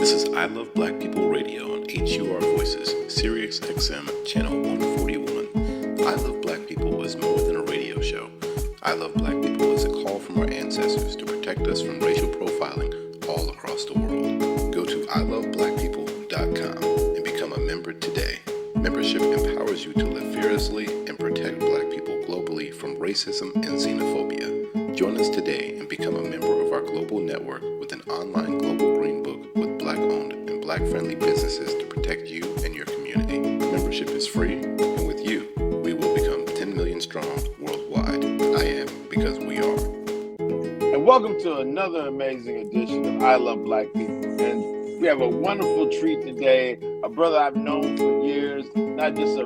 This is I Love Black People Radio on HUR Voices, Sirius XM, Channel 141. I Love Black People is more than a radio show. I Love Black People is a call from our ancestors to protect us from racial profiling all across the world. Go to iloveblackpeople.com and become a member today. Membership empowers you to live fearlessly and protect Black people globally from racism and xenophobia. Join us today and become a member of our global network with an online global green book with Black-owned and Black-friendly businesses to protect you and your community. Membership is free, and with you, we will become 10 million strong worldwide. I am because we are. And welcome to another amazing edition of I Love Black People. And we have a wonderful treat today. A brother I've known for years, not just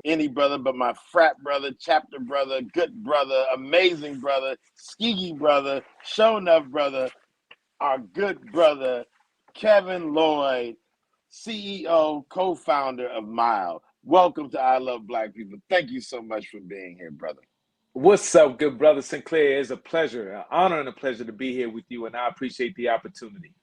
any brother, but my frat brother, chapter brother, good brother, amazing brother, skeegy brother, show enough brother, our good brother, Kevin Lloyd, CEO, co-founder of MYLE. Welcome to I Love Black People. Thank you so much for being here, brother. What's up, good brother Sinclair? It's a pleasure, an honor and a pleasure to be here with you, and I appreciate the opportunity.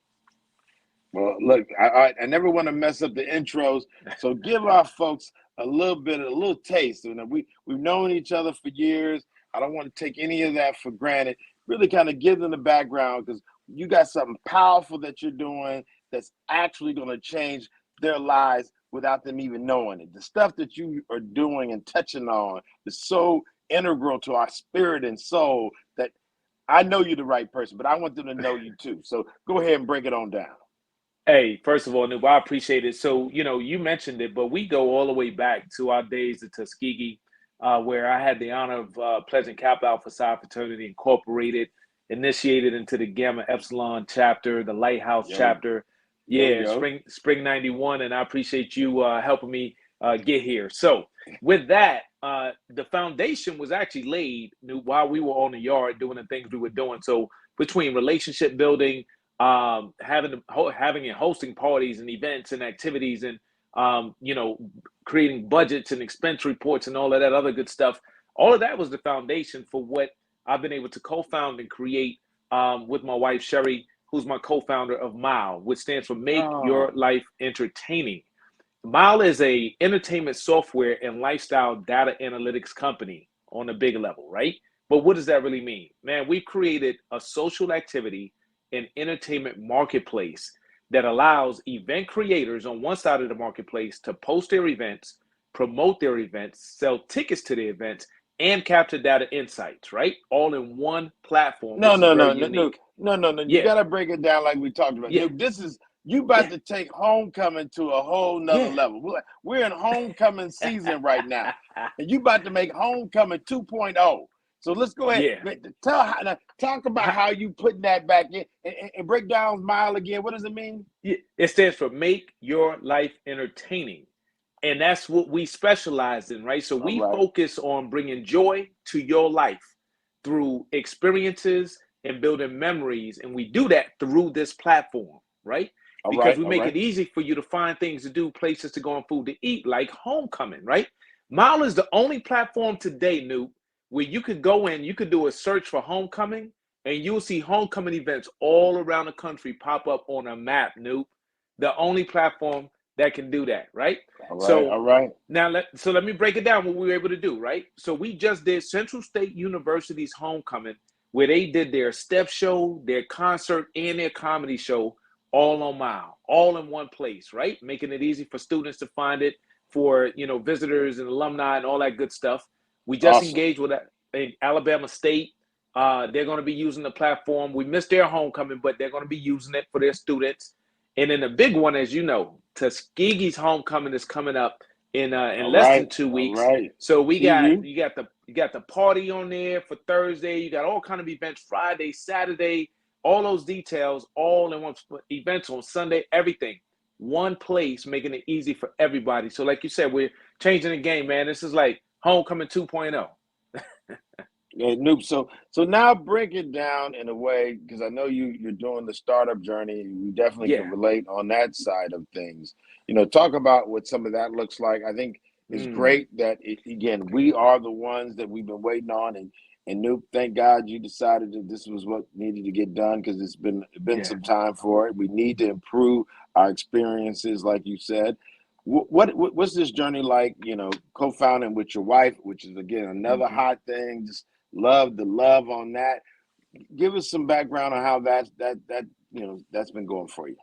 Well, look, I never want to mess up the intros, so give our folks a little taste. You know, we've known each other for years. I don't want to take any of that for granted. Really kind of give them the background, because you got something powerful that you're doing that's actually going to change their lives without them even knowing it. The stuff that you are doing and touching on is so integral to our spirit and soul that I know you're the right person, but I want them to know you too. So go ahead and break it on down. Hey, first of all, Noob, I appreciate it. So, you mentioned it, but we go all the way back to our days at Tuskegee, where I had the honor of pledging Kappa Alpha Psi Fraternity Incorporated, initiated into the Gamma Epsilon chapter, the Lighthouse chapter. Spring 91, and I appreciate you helping me get here. So with that, the foundation was actually laid while we were on the yard doing the things we were doing. So between relationship building, having and hosting parties and events and activities, and creating budgets and expense reports and all of that other good stuff, all of that was the foundation for what I've been able to co-found and create with my wife Sherry, who's my co-founder of MYLE, which stands for Make Your Life Entertaining. MYLE is a entertainment software and lifestyle data analytics company on a big level, right? But what does that really mean? Man, we've created a social activity and entertainment marketplace that allows event creators on one side of the marketplace to post their events, promote their events, sell tickets to their events, and capture data insights, right? All in one platform. No. Yeah. You got to break it down like we talked about. Yeah. This is, you about to take homecoming to a whole nother level. We're in homecoming season right now, and you about to make homecoming 2.0. So let's go ahead. Talk about how you put that back in and break down MYLE again. What does it mean? It stands for Make Your Life Entertaining. And that's what we specialize in, right? So we focus on bringing joy to your life through experiences and building memories. And we do that through this platform, right? Because we make it easy for you to find things to do, places to go, and food to eat, like homecoming, right? MYLE is the only platform today, Noob, where you could go in, you could do a search for homecoming, and you'll see homecoming events all around the country pop up on a map, Noob. The only platform that can do that, right? Now, let me break it down what we were able to do, right? So we just did Central State University's homecoming, where they did their step show, their concert, and their comedy show all on MYLE, all in one place, right? Making it easy for students to find it, for visitors and alumni and all that good stuff. We just engaged with Alabama State. They're going to be using the platform. We missed their homecoming, but they're going to be using it for their students. And then the big one, as you know, Tuskegee's homecoming is coming up in less than 2 weeks. So you got the party on there for Thursday. You got all kind of events Friday, Saturday, all those details, all in one events on Sunday, everything. One place, making it easy for everybody. So like you said, we're changing the game, man. This is like homecoming 2.0. Noob. So now break it down in a way, because I know you're doing the startup journey. You definitely can relate on that side of things. Talk about what some of that looks like. I think It's great that, again, we are the ones that we've been waiting on. And Noop, thank God you decided that this was what needed to get done, because it's been some time for it. We need to improve our experiences, like you said. What's this journey like, co-founding with your wife, which is, again, another hot thing. Just love the love on that. Give us some background on how that's been going for you.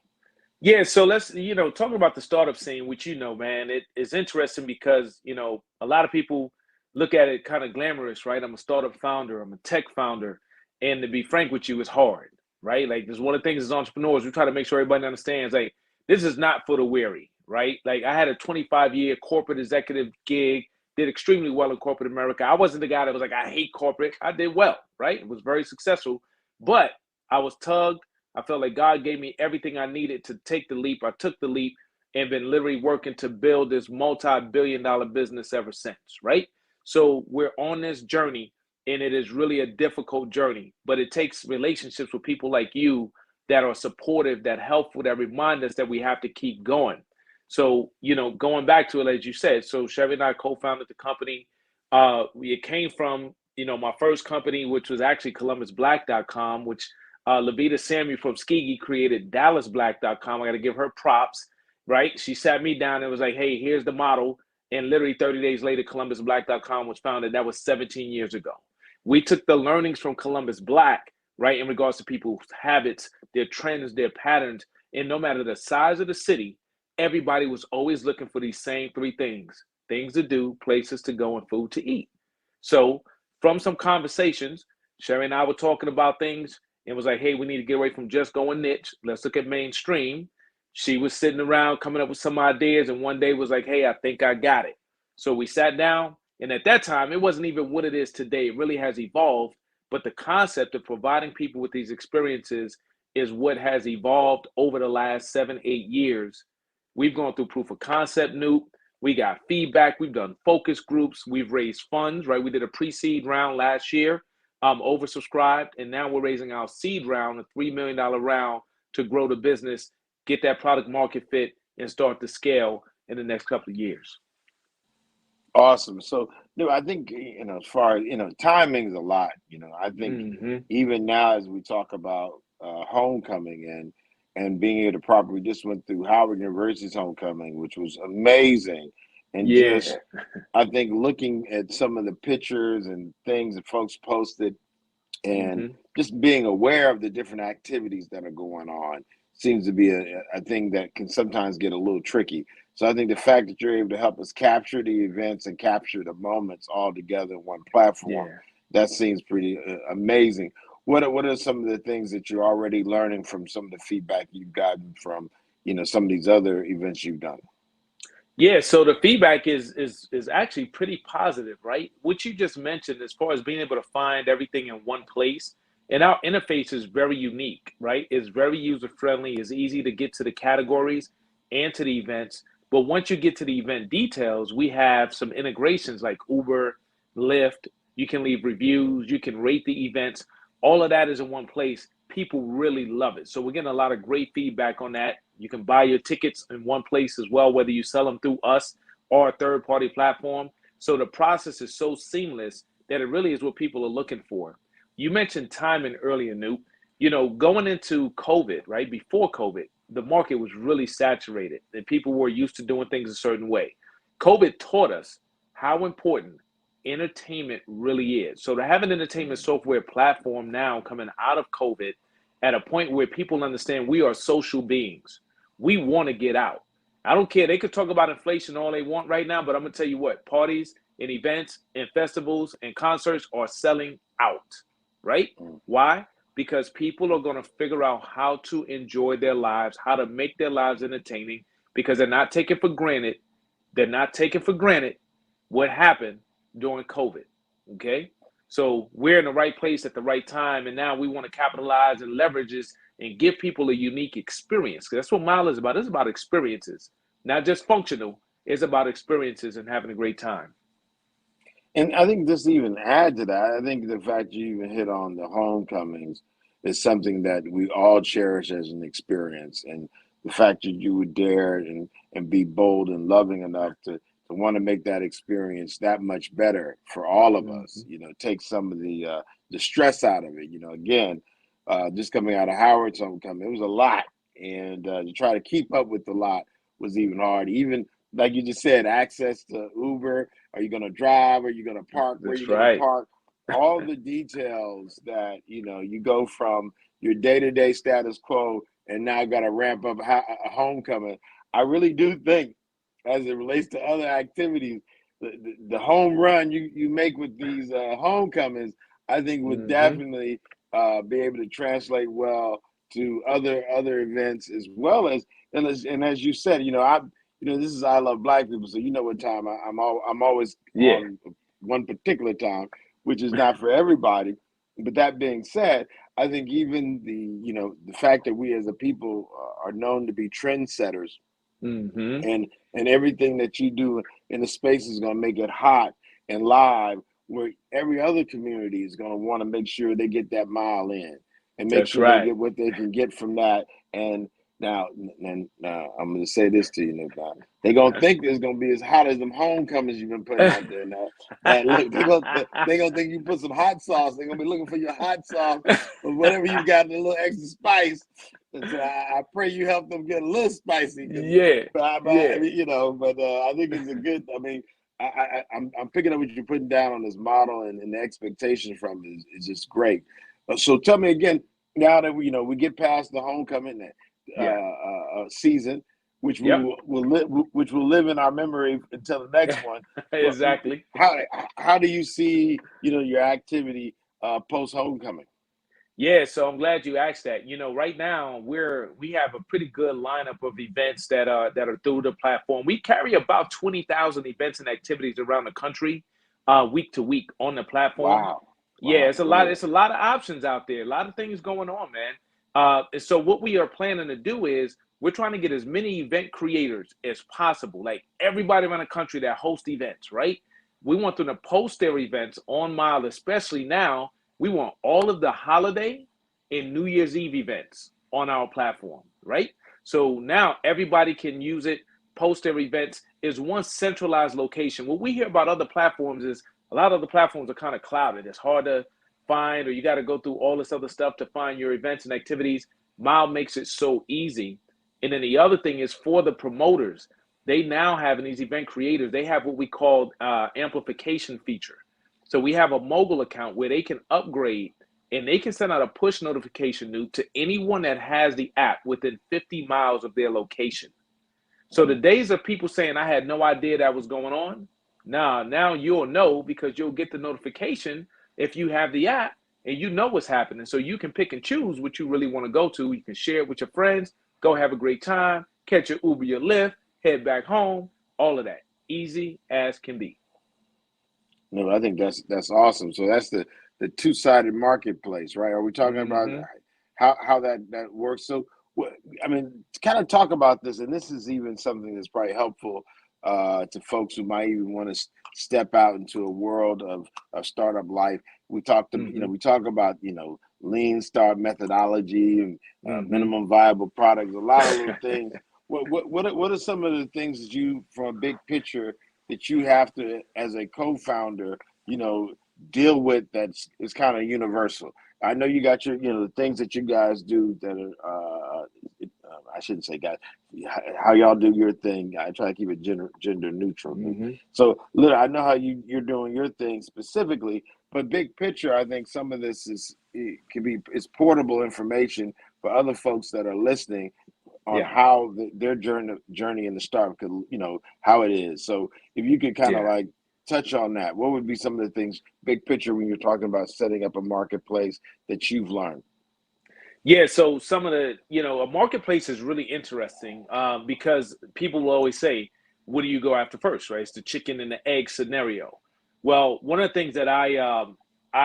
Yeah, so let's, talk about the startup scene, which, man, it is interesting because, a lot of people look at it kind of glamorous, right? I'm a startup founder, I'm a tech founder. And to be frank with you, it's hard, right? Like, there's one of the things as entrepreneurs, we try to make sure everybody understands, like, this is not for the weary, right? Like, I had a 25-year corporate executive gig, did extremely well in corporate America. I wasn't the guy that was like, I hate corporate. I did well, right? It was very successful, but I was tugged. I felt like God gave me everything I needed to take the leap. I took the leap and been literally working to build this multi-billion-dollar business ever since, right? So we're on this journey, and it is really a difficult journey, but it takes relationships with people like you that are supportive, that helpful, that remind us that we have to keep going. So, going back to it, as you said, so Sherry and I co-founded the company. It came from, my first company, which was actually ColumbusBlack.com, which Levita Samuel from Skigi created DallasBlack.com. I got to give her props, right? She sat me down and was like, hey, here's the model. And literally 30 days later, ColumbusBlack.com was founded. That was 17 years ago. We took the learnings from Columbus Black, right, in regards to people's habits, their trends, their patterns. And no matter the size of the city, everybody was always looking for these same three things: things to do, places to go, and food to eat. So from some conversations, Sherry and I were talking about things and was like, hey, we need to get away from just going niche. Let's look at mainstream. She was sitting around coming up with some ideas, and one day was like, hey, I think I got it. So we sat down, and at that time, it wasn't even what it is today. It really has evolved, but the concept of providing people with these experiences is what has evolved over the last 7-8 years. We've gone through proof of concept, Noop. We got feedback. We've done focus groups. We've raised funds, right? We did a pre-seed round last year, oversubscribed, and now we're raising our seed round, a $3 million round, to grow the business, get that product market fit, and start to scale in the next couple of years. Awesome. So, I think, as far as, timing is a lot. I think even now, as we talk about homecoming and being able to properly, just went through Howard University's homecoming, which was amazing. And just, I think, looking at some of the pictures and things that folks posted, and just being aware of the different activities that are going on seems to be a thing that can sometimes get a little tricky. So I think the fact that you're able to help us capture the events and capture the moments all together in one platform, that seems pretty amazing. What are some of the things that you're already learning from some of the feedback you've gotten from, some of these other events you've done? Yeah, so the feedback is actually pretty positive, right? What you just mentioned, as far as being able to find everything in one place, and our interface is very unique, right? It's very user-friendly. It's easy to get to the categories and to the events. But once you get to the event details, we have some integrations like Uber, Lyft. You can leave reviews. You can rate the events. All of that is in one place. People really love it. So we're getting a lot of great feedback on that. You can buy your tickets in one place as well, whether you sell them through us or a third-party platform. So the process is so seamless that it really is what people are looking for. You mentioned timing earlier, Noop. Going into COVID, right, before COVID, the market was really saturated and people were used to doing things a certain way. COVID taught us how important entertainment really is. So to have an entertainment software platform now coming out of COVID at a point where people understand we are social beings. We want to get out. I don't care. They could talk about inflation all they want right now, but I'm going to tell you what, parties and events and festivals and concerts are selling out, right? Why? Because people are going to figure out how to enjoy their lives, how to make their lives entertaining, because they're not taking for granted. They're not taking for granted what happened during COVID, okay? So we're in the right place at the right time, and now we want to capitalize and leverage this and give people a unique experience. Because that's what MYLE is about. It's about experiences, not just functional. It's about experiences and having a great time. And I think just to even add to that, I think the fact you even hit on the homecomings is something that we all cherish as an experience. And the fact that you would dare and be bold and loving enough to want to make that experience that much better for all of us. Take some of the stress out of it. Again, just coming out of Howard's homecoming, it was a lot, and to try to keep up with the lot was even hard. Even like you just said, access to Uber. Are you going to drive? Are you going to park? Where are you going to park? All the details that you go from your day-to-day status quo and now got to ramp up a homecoming. I really do think, as it relates to other activities, the home run you make with these homecomings, I think would definitely be able to translate well to other events as well as and as you said, this is I Love Black People, so what time I'm always on one particular time, which is not for everybody. But that being said, I think even the fact that we as a people are known to be trendsetters, and everything that you do in the space is going to make it hot and live, where every other community is going to want to make sure they get that mile in and make sure they get what they can get from that. And now I'm going to say this to you, now. They're going to think it's going to be as hot as them homecomings you've been putting out there now. They're going to think you put some hot sauce. They're going to be looking for your hot sauce or whatever you got in a little extra spice. And so I pray you help them get a little spicy. But I think it's a good, I'm picking up what you're putting down on this model, and the expectation from it is just great. So tell me again, now that we get past the homecoming season, which will live in our memory until the next one. Exactly. How do you see your activity post homecoming? Yeah, so I'm glad you asked that. Right now we have a pretty good lineup of events that are through the platform. We carry about 20,000 events and activities around the country, week to week on the platform. Wow. Yeah, it's a lot. It's a lot of options out there. A lot of things going on, man. And so what we are planning to do is we're trying to get as many event creators as possible, like everybody around the country that host events, right? We want them to post their events on MYLE, especially now. We want all of the holiday and New Year's Eve events on our platform, right? So now everybody can use it, post their events. Is one centralized location. What we hear about other platforms is a lot of the platforms are kind of clouded. It's hard to find, or you got to go through all this other stuff to find your events and activities. MYLE makes it so easy. And then the other thing is for the promoters, they now have, in these event creators, they have what we call amplification feature. So we have a mobile account where they can upgrade and they can send out a push notification to anyone that has the app within 50 miles of their location. So the days of people saying, I had no idea that was going on, now you'll know, because you'll get the notification if you have the app and you know what's happening. So you can pick and choose what you really want to go to. You can share it with your friends, go have a great time, catch your Uber, your Lyft, head back home, all of that. Easy as can be. No, I think that's awesome. So that's the two-sided marketplace, right? Are we talking about how that works? So, kind of talk about this, and this is even something that's probably helpful to folks who might even want to step out into a world of startup life. We talk about lean start methodology and minimum viable products, a lot of little things. What are some of the things that you, from a big picture, that you have to, as a co-founder, deal with is kind of universal? I know you got your, the things that you guys do that are, I shouldn't say guys, how y'all do your thing. I try to keep it gender neutral. So, I know how you're doing your thing specifically, but big picture, I think some of this is portable information for other folks that are listening on how their journey in the start, because how it is. So if you could kind of touch on that, what would be some of the things, big picture, when you're talking about setting up a marketplace that you've learned? Yeah, so some of the, a marketplace is really interesting because people will always say, what do you go after first, right? It's the chicken and the egg scenario. Well, one of the things that I've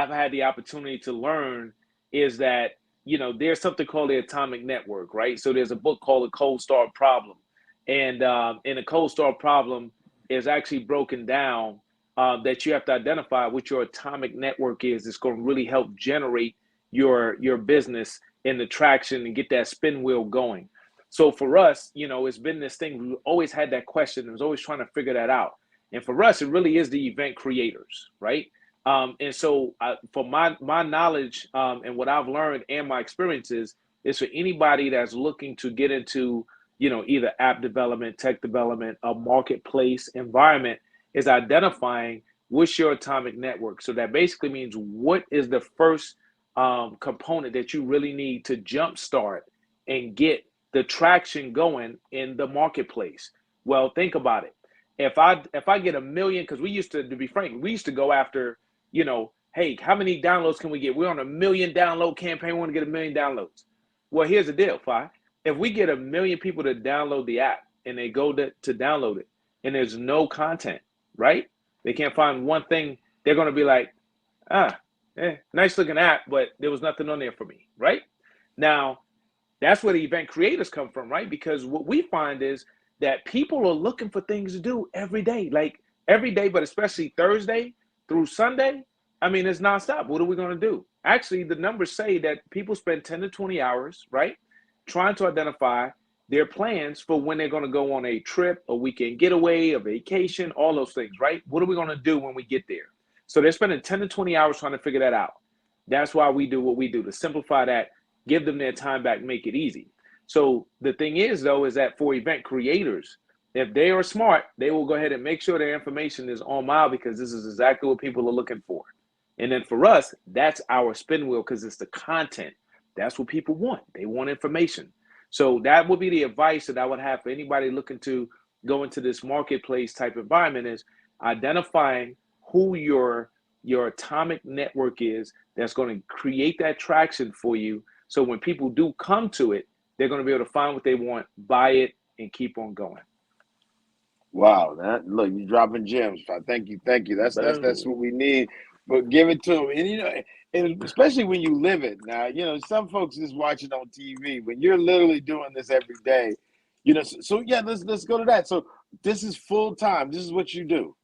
had the opportunity to learn is that, there's something called the atomic network, right? So there's a book called The Cold Start Problem. And in the Cold Start Problem is actually broken down that you have to identify what your atomic network is. It's going to really help generate your business and the traction and get that spin wheel going. So for us, it's been this thing. We always had that question. I was always trying to figure that out. And for us, it really is the event creators, right? And so for my knowledge and what I've learned and my experiences is for anybody that's looking to get into, either app development, tech development, a marketplace environment, is identifying what's your atomic network. So that basically means what is the first component that you really need to jumpstart and get the traction going in the marketplace. Well, think about it. If I get 1 million, because we used to be frank, we used to go after, hey, how many downloads can we get? We're on a 1 million download campaign. We want to get 1 million downloads. Well, here's the deal, Fi. If we get 1 million people to download the app and they go to download it and there's no content, right? They can't find one thing. They're going to be like, nice looking app, but there was nothing on there for me, right? Now, that's where the event creators come from, right? Because what we find is that people are looking for things to do every day, but especially Thursday through Sunday. I mean, it's nonstop. What are we going to do? Actually, the numbers say that people spend 10 to 20 hours, right, trying to identify their plans for when they're going to go on a trip, a weekend getaway, a vacation, all those things, right? What are we going to do when we get there? So they're spending 10 to 20 hours trying to figure that out. That's why we do what we do, to simplify that, give them their time back, make it easy. So the thing is, though, is that for event creators, if they are smart, they will go ahead and make sure their information is on MYLE, because this is exactly what people are looking for. And then for us, that's our spin wheel, because it's the content. That's what people want. They want information. So that would be the advice that I would have for anybody looking to go into this marketplace type environment, is identifying who your atomic network is that's going to create that traction for you. So when people do come to it, they're going to be able to find what they want, buy it, and keep on going. Wow, look, you're dropping gems. Thank you. That's what we need. But give it to them, and especially when you live it. Now, some folks just watch it on TV. When you're literally doing this every day, So yeah, let's go to that. So this is full time. This is what you do.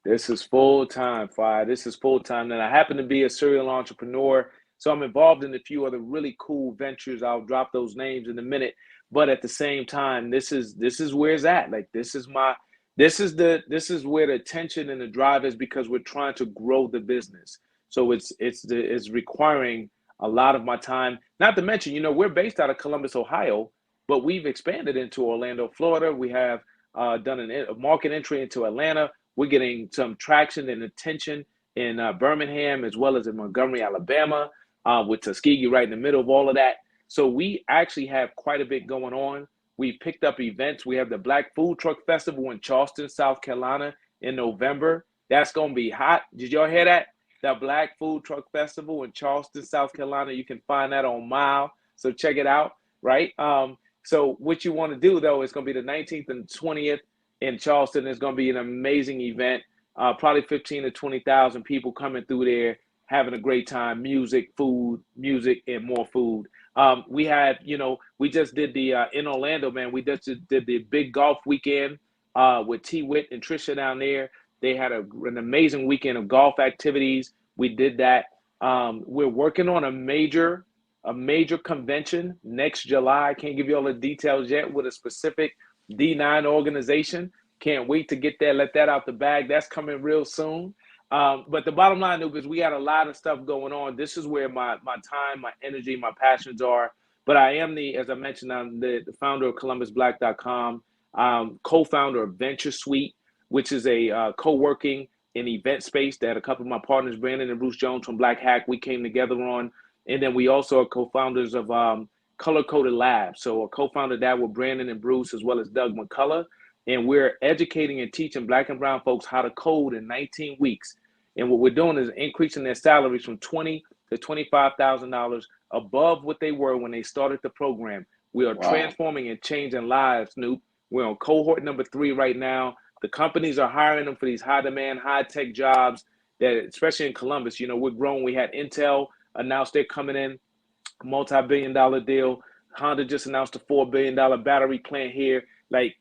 This is full time, Fi. This is full time. And I happen to be a serial entrepreneur, so I'm involved in a few other really cool ventures. I'll drop those names in a minute. But at the same time, this is where it's at. Like this is where the attention and the drive is, because we're trying to grow the business. So it's requiring a lot of my time. Not to mention, we're based out of Columbus, Ohio, but we've expanded into Orlando, Florida. We have done a market entry into Atlanta. We're getting some traction and attention in Birmingham, as well as in Montgomery, Alabama, with Tuskegee right in the middle of all of that. So we actually have quite a bit going on. We've picked up events. We have the Black Food Truck Festival in Charleston, South Carolina in November. That's going to be hot. Did y'all hear that? The Black Food Truck Festival in Charleston, South Carolina. You can find that on MYLE. So check it out, right? So what you want to do, though, is going to be the 19th and 20th in Charleston. It's going to be an amazing event. Probably 15 to 20,000 people coming through there, having a great time. Music, and more food. We had, we just did the in Orlando, man. We just did the big golf weekend with T. Witt and Trisha down there. They had an amazing weekend of golf activities. We did that. We're working on a major convention next July. I can't give you all the details yet, with a specific D9 organization. Can't wait to get there, let that out the bag. That's coming real soon. But the bottom line, Noob, is we got a lot of stuff going on. This is where my time, my energy, my passions are. But I am as I mentioned, I'm the founder of ColumbusBlack.com, co-founder of Venture Suite, which is a co-working and event space that a couple of my partners, Brandon and Bruce Jones from Black Hack, we came together on. And then we also are co-founders of Color Coded Labs. So a co-founder that with Brandon and Bruce, as well as Doug McCullough. And we're educating and teaching Black and brown folks how to code in 19 weeks. And what we're doing is increasing their salaries from $20,000 to $25,000 above what they were when they started the program. We are transforming and changing lives, Snoop. We're on cohort number 3 right now. The companies are hiring them for these high demand, high tech jobs that, especially in Columbus, we're growing. We had Intel announced they're coming in, multi-billion-dollar deal. Honda just announced a $4 billion battery plant here. Like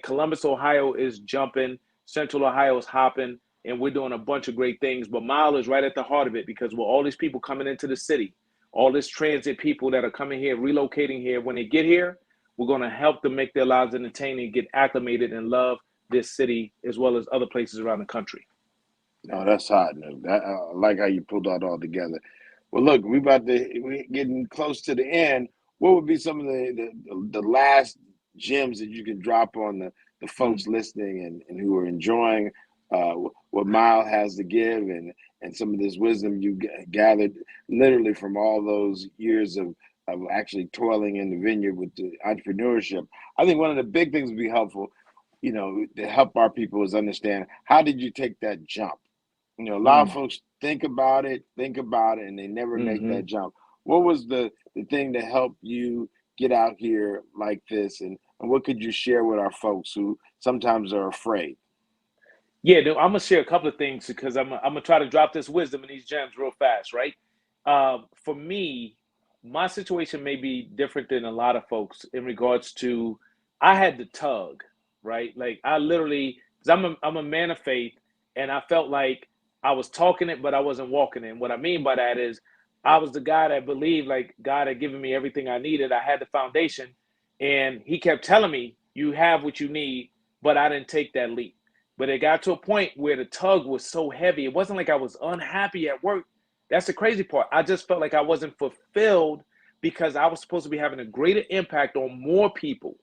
Columbus, Ohio is jumping. Central Ohio is hopping. And we're doing a bunch of great things. But MYLE is right at the heart of it, because with all these people coming into the city, all this transit people that are coming here, relocating here, when they get here, we're going to help them make their lives entertaining, get acclimated, and love this city as well as other places around the country. No, that's hot. I like how you pulled that all together. Well, look, we're getting close to the end. What would be some of the last gems that you can drop on the folks listening and who are enjoying what Myle has to give and some of this wisdom you gathered literally from all those years of actually toiling in the vineyard with the entrepreneurship? I think one of the big things would be helpful, to help our people is understand, how did you take that jump? A lot of folks think about it, and they never make that jump. What was the thing that helped you get out here like this? And what could you share with our folks who sometimes are afraid? Yeah, I'm going to share a couple of things because I'm going to try to drop this wisdom and these gems real fast, right? For me, my situation may be different than a lot of folks in regards to, I had the tug, right? Like I literally, because I'm a man of faith, and I felt like I was talking it, but I wasn't walking it. And what I mean by that is I was the guy that believed like God had given me everything I needed. I had the foundation, and he kept telling me, you have what you need, but I didn't take that leap. But it got to a point where the tug was so heavy. It wasn't like I was unhappy at work. That's the crazy part. I just felt like I wasn't fulfilled because I was supposed to be having a greater impact on more people.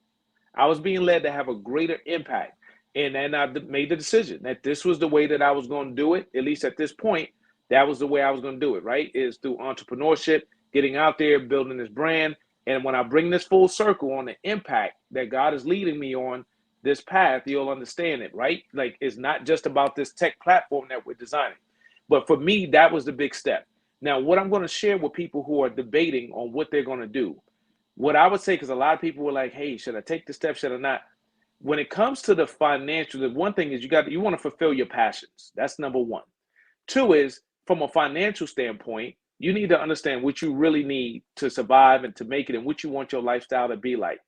I was being led to have a greater impact. And then I made the decision that this was the way that I was going to do it. At least at this point, that was the way I was going to do it, right? Is through entrepreneurship, getting out there, building this brand. And when I bring this full circle on the impact that God is leading me on this path, you'll understand it, right? Like it's not just about this tech platform that we're designing. But for me, that was the big step. Now, what I'm going to share with people who are debating on what they're going to do, what I would say, because a lot of people were like, hey, should I take the step? Should I not? When it comes to the financial, the one thing is you want to fulfill your passions. That's number one. Two is from a financial standpoint, you need to understand what you really need to survive and to make it and what you want your lifestyle to be like.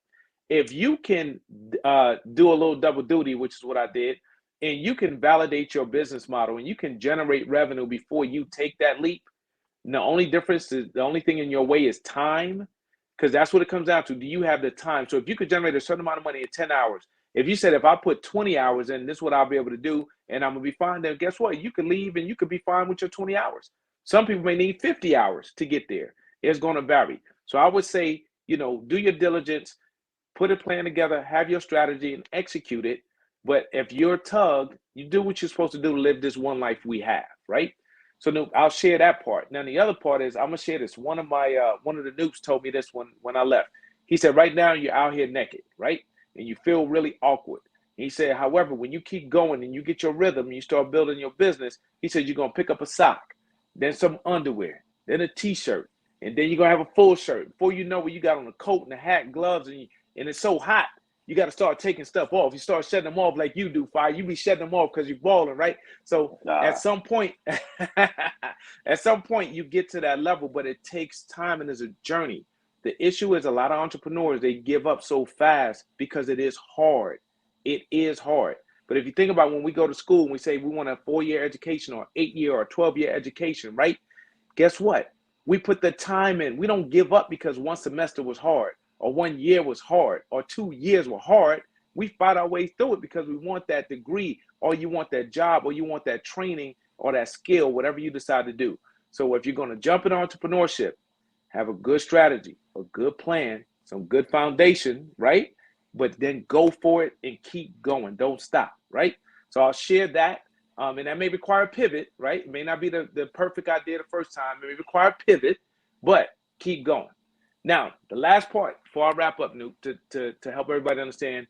If you can do a little double duty, which is what I did, and you can validate your business model and you can generate revenue before you take that leap, the only difference is the only thing in your way is time, because that's what it comes down to. Do you have the time? So if you could generate a certain amount of money in 10 hours, if you said, if I put 20 hours in, this is what I'll be able to do, and I'm going to be fine, then guess what? You could leave and you could be fine with your 20 hours. Some people may need 50 hours to get there. It's going to vary. So I would say, do your diligence, put a plan together, have your strategy, and execute it. But if you're a tug, you do what you're supposed to do to live this one life we have, right? So I'll share that part. Now, the other part is I'm going to share this. One of the noobs told me this when I left. He said, right now you're out here naked, right? And you feel really awkward. And he said, however, when you keep going and you get your rhythm and you start building your business, he said, you're going to pick up a sock, then some underwear, then a t-shirt, and then you're going to have a full shirt. Before you know it, you got on a coat and a hat, gloves, and it's so hot, you got to start taking stuff off. You start shedding them off like you do, Fire. You be shedding them off because you're balling, right? So at some point, you get to that level, but it takes time and it's a journey. The issue is a lot of entrepreneurs, they give up so fast because it is hard. It is hard. But if you think about when we go to school and we say we want a 4-year education or 8-year or 12-year education, right? Guess what? We put the time in. We don't give up because one semester was hard or 1 year was hard or 2 years were hard. We fight our way through it because we want that degree, or you want that job, or you want that training or that skill, whatever you decide to do. So if you're going to jump into entrepreneurship, have a good strategy, a good plan, some good foundation, right? But then go for it and keep going. Don't stop, right? So I'll share that. And that may require a pivot, right? It may not be the perfect idea the first time. It may require a pivot, but keep going. Now, the last part before I wrap up, Nuke, to help everybody understand,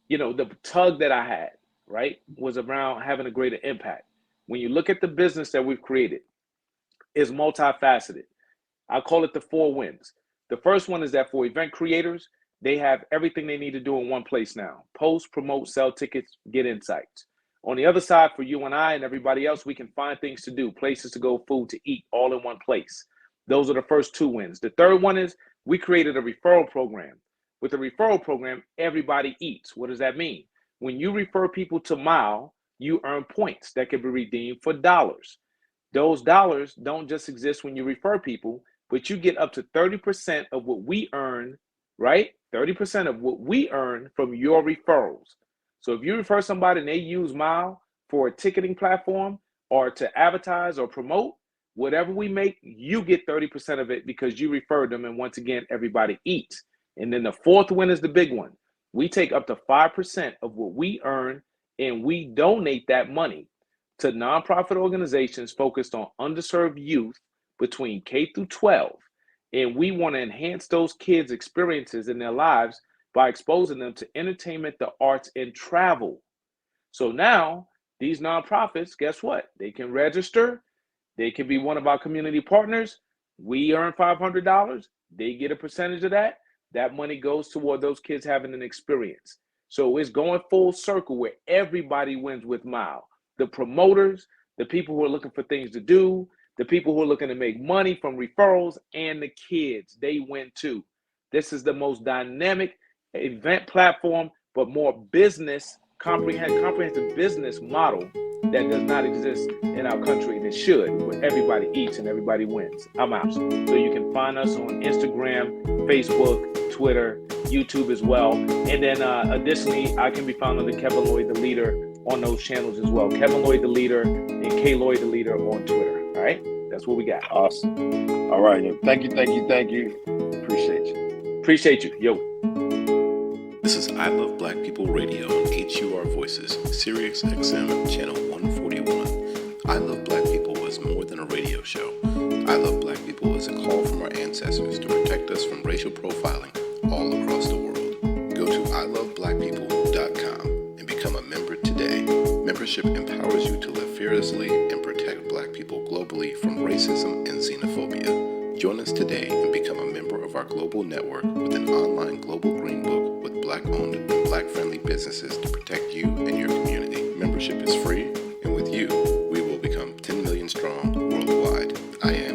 the tug that I had, right, was around having a greater impact. When you look at the business that we've created, it's multifaceted. I call it the 4 wins. The first one is that for event creators, they have everything they need to do in one place now. Post, promote, sell tickets, get insights. On the other side, for you and I and everybody else, we can find things to do, places to go, food to eat, all in one place. Those are the first 2 wins. The third one is we created a referral program. With the referral program, everybody eats. What does that mean? When you refer people to Mile, you earn points that can be redeemed for dollars. Those dollars don't just exist when you refer people, but you get up to 30% of what we earn, right? 30% of what we earn from your referrals. So if you refer somebody and they use MYLE for a ticketing platform or to advertise or promote, whatever we make, you get 30% of it because you referred them. And once again, everybody eats. And then the fourth one is the big one. We take up to 5% of what we earn and we donate that money to nonprofit organizations focused on underserved youth between K through 12. And we want to enhance those kids' experiences in their lives by exposing them to entertainment, the arts, and travel. So now these nonprofits, guess what? They can register. They can be one of our community partners. We earn $500. They get a percentage of that. That money goes toward those kids having an experience. So it's going full circle where everybody wins with MYLE. The promoters, the people who are looking for things to do, the people who are looking to make money from referrals, and the kids, they win too. This is the most dynamic event platform, but more business, comprehensive business model that does not exist in our country, and it should, where everybody eats and everybody wins. I'm out. So you can find us on Instagram, Facebook, Twitter, YouTube as well. And then additionally, I can be found under Kevin Lloyd, the leader, on those channels as well. Kevin Lloyd, the leader, and K Lloyd, the leader, on Twitter. All right, that's what we got. Awesome. All right. Thank you. Appreciate you. Yo. This is I Love Black People Radio on HUR Voices, Sirius XM Channel 141. I Love Black People is more than a radio show. I Love Black People is a call from our ancestors to protect us from racial profiling all across the world. Go to iloveblackpeople.com and become a member today. Membership empowers you to live fearlessly and protect Black people globally from racism and xenophobia. Join us today and become a member of our global network with an online global green book with Black-owned and Black-friendly businesses to protect you and your community. Membership is free, and with you, we will become 10 million strong worldwide. I am